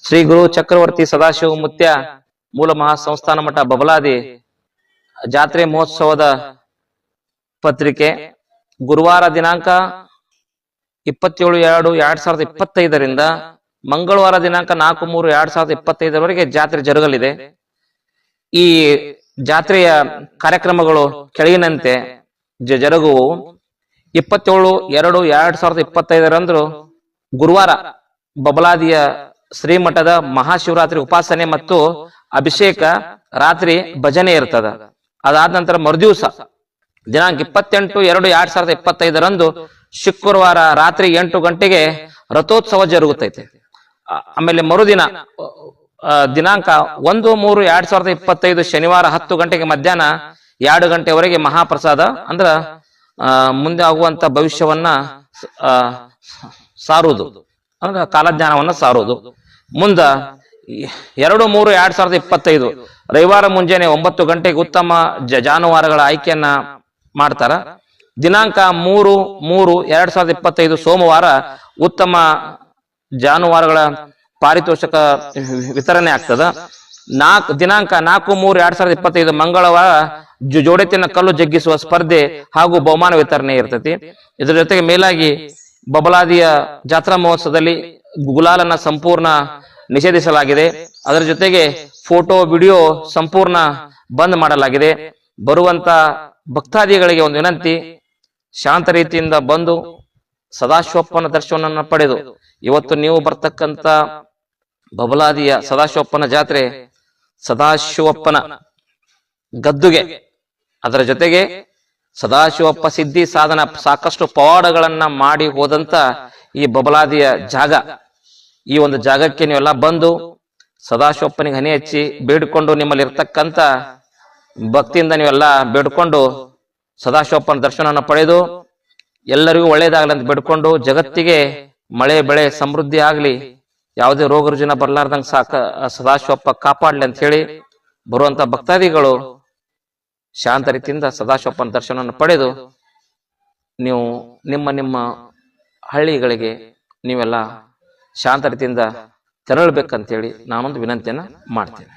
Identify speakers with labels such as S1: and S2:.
S1: ಶ್ರೀ ಗುರು ಚಕ್ರವರ್ತಿ ಸದಾಶಿವ ಮುತ್ಯ ಮೂಲ ಮಹಾಸಂಸ್ಥಾನ ಮಠ ಬಬಲಾದಿ ಜಾತ್ರೆ ಮಹೋತ್ಸವದ ಪತ್ರಿಕೆ ಗುರುವಾರ ದಿನಾಂಕ 27/2/2025ರಿಂದ ಮಂಗಳವಾರ ದಿನಾಂಕ 4/3/2025 ಜಾತ್ರೆ ಜರುಗಲಿದೆ. ಈ ಜಾತ್ರೆಯ ಕಾರ್ಯಕ್ರಮಗಳು ಕೆಳಗಿನಂತೆ ಜರುಗುವು. 27/2/2025 ಗುರುವಾರ ಬಬಲಾದಿಯ ಶ್ರೀಮಠದ ಮಹಾಶಿವರಾತ್ರಿ ಉಪಾಸನೆ ಮತ್ತು ಅಭಿಷೇಕ, ರಾತ್ರಿ ಭಜನೆ ಇರ್ತದ. ಅದಾದ ನಂತರ ಮರುದಿವಸ ದಿನಾಂಕ 28/2/2025 ಶುಕ್ರವಾರ ರಾತ್ರಿ 8 ಗಂಟೆಗೆ ರಥೋತ್ಸವ ಜರುಗುತ್ತೈತೆ. ಆಮೇಲೆ ಮರುದಿನ ದಿನಾಂಕ 1/3/2025 ಶನಿವಾರ 10 ಗಂಟೆಗೆ ಮಧ್ಯಾಹ್ನ 2 ಗಂಟೆವರೆಗೆ ಮಹಾಪ್ರಸಾದ ಅಂದ್ರ ಮುಂದೆ ಆಗುವಂತ ಭವಿಷ್ಯವನ್ನ ಸಾರುವುದು ಅಂದ್ರೆ ಕಾಲಜ್ಞಾನವನ್ನ ಸಾರುವುದು. ಮುಂದ 2/3/2025 ರವಿವಾರ ಮುಂಜಾನೆ 9 ಗಂಟೆಗೆ ಉತ್ತಮ ಜಾನುವಾರುಗಳ ಆಯ್ಕೆಯನ್ನ ಮಾಡ್ತಾರ. ದಿನಾಂಕ 3/3/2025 ಸೋಮವಾರ ಉತ್ತಮ ಜಾನುವಾರುಗಳ ಪಾರಿತೋಷಕ ವಿತರಣೆ ಆಗ್ತದ. ದಿನಾಂಕ 4/3/2025 ಮಂಗಳವಾರ ಜೋಡೆತ್ತಿನ ಕಲ್ಲು ಜಗ್ಗಿಸುವ ಸ್ಪರ್ಧೆ ಹಾಗೂ ಬಹುಮಾನ ವಿತರಣೆ ಇರ್ತತಿ. ಇದರ ಜೊತೆಗೆ ಮೇಲಾಗಿ ಬಬಲಾದಿಯ ಜಾತ್ರಾ ಮಹೋತ್ಸವದಲ್ಲಿ ಗುಲಾಲನ್ನ ಸಂಪೂರ್ಣ ನಿಷೇಧಿಸಲಾಗಿದೆ. ಅದರ ಜೊತೆಗೆ ಫೋಟೋ ವಿಡಿಯೋ ಸಂಪೂರ್ಣ ಬಂದ್ ಮಾಡಲಾಗಿದೆ. ಬರುವಂತ ಭಕ್ತಾದಿಗಳಿಗೆ ಒಂದು ವಿನಂತಿ, ಶಾಂತ ರೀತಿಯಿಂದ ಬಂದು ಸದಾಶಿವಪ್ಪನ ದರ್ಶನವನ್ನ ಪಡೆದು ಇವತ್ತು ನೀವು ಬರ್ತಕ್ಕಂತ ಬಬಲಾದಿಯ ಸದಾಶಿವಪ್ಪನ ಜಾತ್ರೆ ಸದಾಶಿವಪ್ಪನ ಗದ್ದುಗೆ, ಅದರ ಜೊತೆಗೆ ಸದಾಶಿವಪ್ಪ ಸಿದ್ಧಿ ಸಾಧನ ಸಾಕಷ್ಟು ಪವಾಡಗಳನ್ನ ಮಾಡಿ ಹೋದಂತ ಈ ಬಬಲಾದಿಯ ಜಾಗ. ಈ ಒಂದು ಜಾಗಕ್ಕೆ ನೀವೆಲ್ಲ ಬಂದು ಸದಾಶಿವಪ್ಪನಿಗೆ ಹನಿ ಹಚ್ಚಿ ಬೇಡಿಕೊಂಡು ನಿಮ್ಮಲ್ಲಿ ಇರ್ತಕ್ಕಂತ ಭಕ್ತಿಯಿಂದ ನೀವೆಲ್ಲ ಬೇಡ್ಕೊಂಡು ಸದಾಶಿವಪ್ಪನ ದರ್ಶನವನ್ನು ಪಡೆದು ಎಲ್ಲರಿಗೂ ಒಳ್ಳೇದಾಗಲಿ ಅಂತ ಬೇಡ್ಕೊಂಡು ಜಗತ್ತಿಗೆ ಮಳೆ ಬೆಳೆ ಸಮೃದ್ಧಿ ಆಗ್ಲಿ, ಯಾವುದೇ ರೋಗ ರುಜಿನ ಬರ್ಲಾರ್ದಂಗ ಸದಾಶಿವಪ್ಪ ಕಾಪಾಡ್ಲಿ ಅಂತ ಹೇಳಿ ಬರುವಂತ ಭಕ್ತಾದಿಗಳು ಶಾಂತ ರೀತಿಯಿಂದ ಸದಾಶಿವಪ್ಪನ ದರ್ಶನವನ್ನು ಪಡೆದು ನೀವು ನಿಮ್ಮ ಹಳ್ಳಿಗಳಿಗೆ ನೀವೆಲ್ಲ ಶಾಂತ ರೀತಿಯಿಂದ ತೆರಳಬೇಕಂತೇಳಿ ನಾನೊಂದು ವಿನಂತಿಯನ್ನ ಮಾಡ್ತೇನೆ.